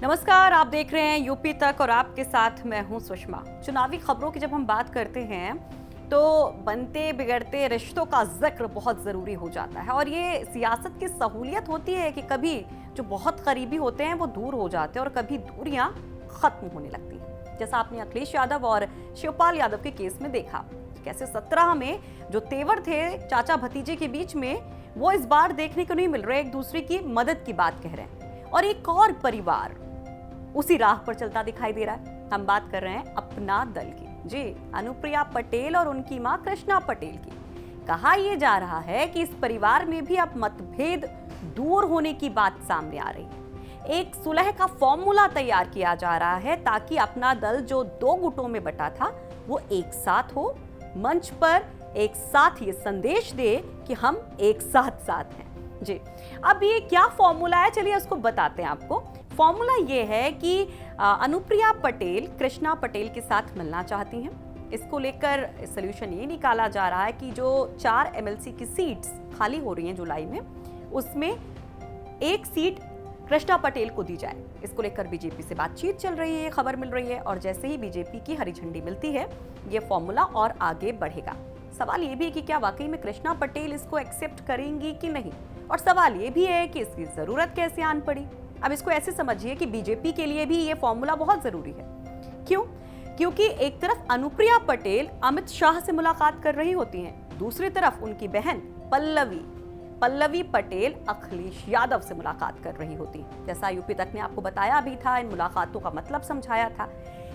नमस्कार, आप देख रहे हैं यूपी तक और आपके साथ मैं हूं सुषमा। चुनावी खबरों की जब हम बात करते हैं तो बनते बिगड़ते रिश्तों का जिक्र बहुत ज़रूरी हो जाता है और ये सियासत की सहूलियत होती है कि कभी जो बहुत करीबी होते हैं वो दूर हो जाते हैं और कभी दूरियां खत्म होने लगती हैं। जैसा आपने अखिलेश यादव और शिवपाल यादव के केस में देखा, कैसे 17 में जो तेवर थे चाचा भतीजे के बीच में वो इस बार देखने को नहीं मिल रहे। एक दूसरे की मदद की बात कह रहे हैं और एक और परिवार उसी राह पर चलता दिखाई दे रहा है। हम बात कर रहे हैं अपना दल की, जी, अनुप्रिया पटेल और उनकी मां कृष्णा पटेल की। कहा यह जा रहा है कि इस परिवार में भी अब मतभेद दूर होने की बात सामने आ रही है। एक सुलह का फॉर्मूला तैयार किया जा रहा है ताकि अपना दल जो 2 गुटों में बटा था वो एक साथ हो, मंच पर एक साथ ये संदेश दे कि हम एक साथ हैं। जी, अब ये क्या फॉर्मूला है, चलिए उसको बताते हैं आपको। फॉर्मूला ये है कि अनुप्रिया पटेल कृष्णा पटेल के साथ मिलना चाहती हैं। इसको लेकर सॉल्यूशन ये निकाला जा रहा है कि जो 4 एमएलसी की सीट्स खाली हो रही हैं जुलाई में, उसमें एक सीट कृष्णा पटेल को दी जाए। इसको लेकर बीजेपी से बातचीत चल रही है, खबर मिल रही है और जैसे ही बीजेपी की हरी झंडी मिलती है ये फॉर्मूला और आगे बढ़ेगा। सवाल ये भी है कि क्या वाकई में कृष्णा पटेल इसको एक्सेप्ट करेंगी कि नहीं, और सवाल ये भी है कि इसकी जरूरत कैसे आन पड़ी। अब इसको ऐसे समझिए कि बीजेपी के लिए भी ये फॉर्मूला बहुत जरूरी है। क्यों? क्योंकि एक तरफ अनुप्रिया पटेल अमित शाह से मुलाकात कर रही होती हैं, दूसरी तरफ उनकी बहन पल्लवी पटेल अखिलेश यादव से मुलाकात कर रही होती। जैसा यूपी तक ने आपको बताया भी था, इन मुलाकातों का मतलब समझाया था।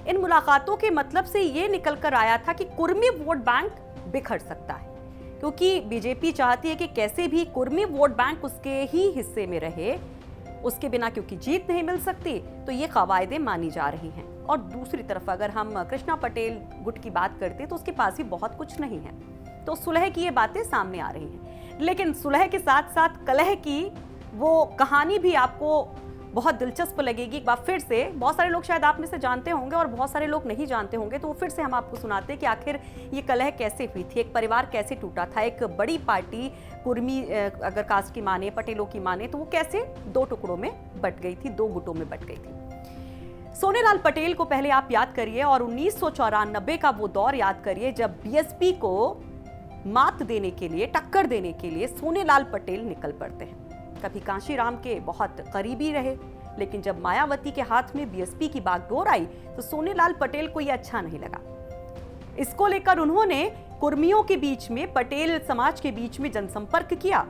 इन मुलाकातों के मतलब से ये निकल कर आया था कि कुर्मी वोट बैंक बिखर सकता है, क्योंकि बीजेपी चाहती है कि कैसे भी कुर्मी वोट बैंक उसके ही हिस्से में रहे, उसके बिना क्योंकि जीत नहीं मिल सकती, तो ये कवायदे मानी जा रही हैं। और दूसरी तरफ अगर हम कृष्णा पटेल गुट की बात करते तो उसके पास भी बहुत कुछ नहीं है, तो सुलह की ये बातें सामने आ रही हैं। लेकिन सुलह के साथ साथ कलह की वो कहानी भी आपको बहुत दिलचस्प लगेगी। एक बार फिर से, बहुत सारे लोग शायद आप में से जानते होंगे और बहुत सारे लोग नहीं जानते होंगे, तो फिर से हम आपको सुनाते हैं कि आखिर ये कलह कैसे हुई थी, एक परिवार कैसे टूटा था। एक बड़ी पार्टी कुर्मी अगर कास्ट की माने, पटेलों की माने, तो वो कैसे 2 टुकड़ों में बट गई थी, 2 गुटों में बट गई थी। सोनेलाल पटेल को पहले आप याद करिए और 1994 का वो दौर याद करिए जब बीएसपी को मात देने के लिए, टक्कर देने के लिए सोनेलाल पटेल निकल पड़ते हैं। कभी कांशीराम के बहुत करीबी रहे, लेकिन जब मायावती के हाथ में बीएसपी की बागडोर आई तो सोनेलाल पटेल को यह अच्छा नहीं लगा। इसको लेकर उन्होंने कुर्मियों के बीच में, पटेल समाज के बीच में जनसंपर्क किया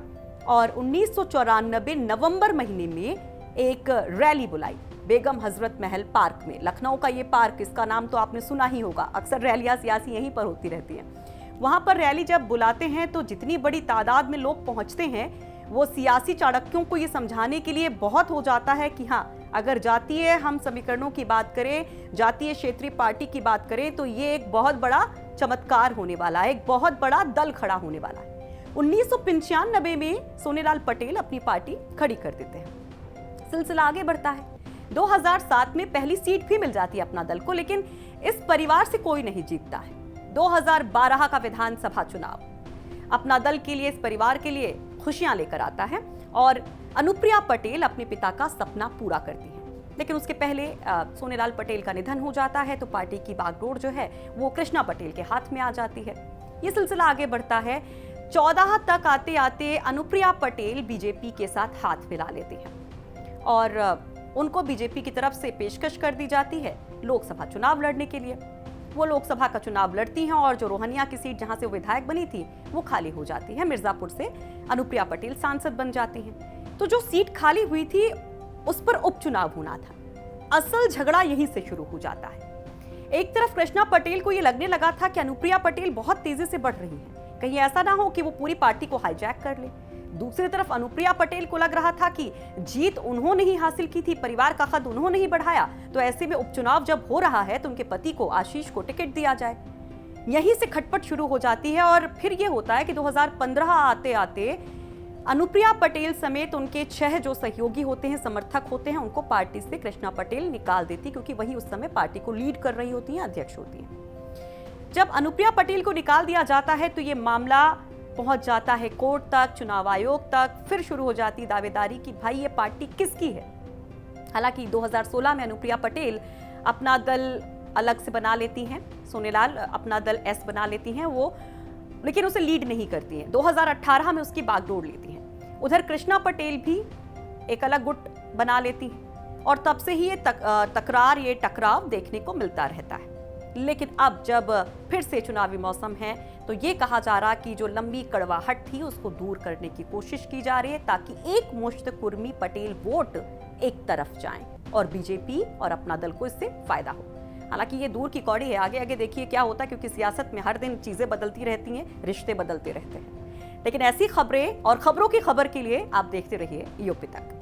और 1994 नवंबर महीने में एक रैली बुलाई बेगम हजरत महल पार्क में। लखनऊ का ये पार्क, इसका नाम तो आपने सुना ही होगा, अक्सर रैलियां सियासी यहीं पर होती रहती हैं। वहां पर रैली जब बुलाते हैं तो जितनी बड़ी तादाद में लोग पहुंचते हैं, वो सियासी चाणक्यों को ये समझाने के लिए बहुत हो जाता है कि हाँ, अगर जातीय हम समीकरणों की बात करें, जातीय क्षेत्रीय पार्टी की बात करें, तो ये एक बहुत बड़ा चमत्कार होने वाला है, एक बहुत बड़ा दल खड़ा होने वाला है। 1995 में सोनेलाल पटेल अपनी पार्टी खड़ी कर देते हैं। सिलसिला आगे बढ़ता है। 2007 में पहली सीट भी मिल जाती है अपना दल को, लेकिन इस परिवार से कोई नहीं जीतता है। 2012 का विधानसभा चुनाव अपना दल के लिए, इस परिवार के लिए खुशियां लेकर आता है और अनुप्रिया पटेल अपने पिता का सपना पूरा करती है। लेकिन उसके पहले सोनेलाल पटेल का निधन हो जाता है, तो पार्टी की बागडोर जो है वो कृष्णा पटेल के हाथ में आ जाती है। ये सिलसिला आगे बढ़ता है। 14 तक आते आते अनुप्रिया पटेल बीजेपी के साथ हाथ मिला लेती हैं और उनको बीजेपी की तरफ से पेशकश कर दी जाती है लोकसभा चुनाव लड़ने के लिए। वो लोकसभा का चुनाव लड़ती हैं और जो रोहनिया की सीट जहां से वो विधायक बनी थी वो खाली हो जाती है। मिर्जापुर से अनुप्रिया पटेल सांसद बन जाती हैं। तो जो सीट खाली हुई थी उस पर उपचुनाव होना था। असल झगड़ा यहीं से शुरू हो जाता है। एक तरफ कृष्णा पटेल को ये लगने लगा था कि अनुप्रिया पटेल बहुत तेजी से बढ़ रही है, कहीं ऐसा ना हो कि वो पूरी पार्टी को हाईजैक कर ले। दूसरी तरफ अनुप्रिया पटेल को लग रहा था कि जीत उन्होंने ही हासिल की थी, परिवार का कद उन्होंने ही बढ़ाया, तो ऐसे में उपचुनाव जब हो रहा है तो उनके पति को, आशीष को, टिकट दिया जाए। यहीं से खटपट शुरू हो जाती है और फिर ये होता है कि 2015 आते आते अनुप्रिया पटेल समेत उनके 6 जो सहयोगी होते हैं, समर्थक होते हैं, उनको पार्टी से कृष्णा पटेल निकाल देती, क्योंकि वही उस समय पार्टी को लीड कर रही होती हैं, अध्यक्ष होती हैं। जब अनुप्रिया पटेल को निकाल दिया जाता है तो ये मामला पहुंच जाता है कोर्ट तक, चुनाव आयोग तक। फिर शुरू हो जाती दावेदारी कि भाई ये पार्टी किसकी है। हालांकि 2016 में अनुप्रिया पटेल अपना दल अलग से बना लेती हैं, सोनेलाल अपना दल एस बना लेती हैं वो, लेकिन उसे लीड नहीं करती हैं। 2018 में उसकी बागडोर लेती हैं। उधर कृष्णा पटेल भी एक अलग गुट बना लेती हैं और तब से ही ये तकरार, ये टकराव देखने को मिलता रहता है। लेकिन अब जब फिर से चुनावी मौसम है तो ये कहा जा रहा कि जो लंबी कड़वाहट थी उसको दूर करने की कोशिश की जा रही है, ताकि एक मुश्त कुर्मी पटेल वोट एक तरफ जाएं और बीजेपी और अपना दल को इससे फायदा हो। हालांकि ये दूर की कौड़ी है, आगे आगे देखिए क्या होता है, क्योंकि सियासत में हर दिन चीजें बदलती रहती हैं, रिश्ते बदलते रहते हैं। लेकिन ऐसी खबरें और खबरों की खबर के लिए आप देखते रहिए यूपी तक।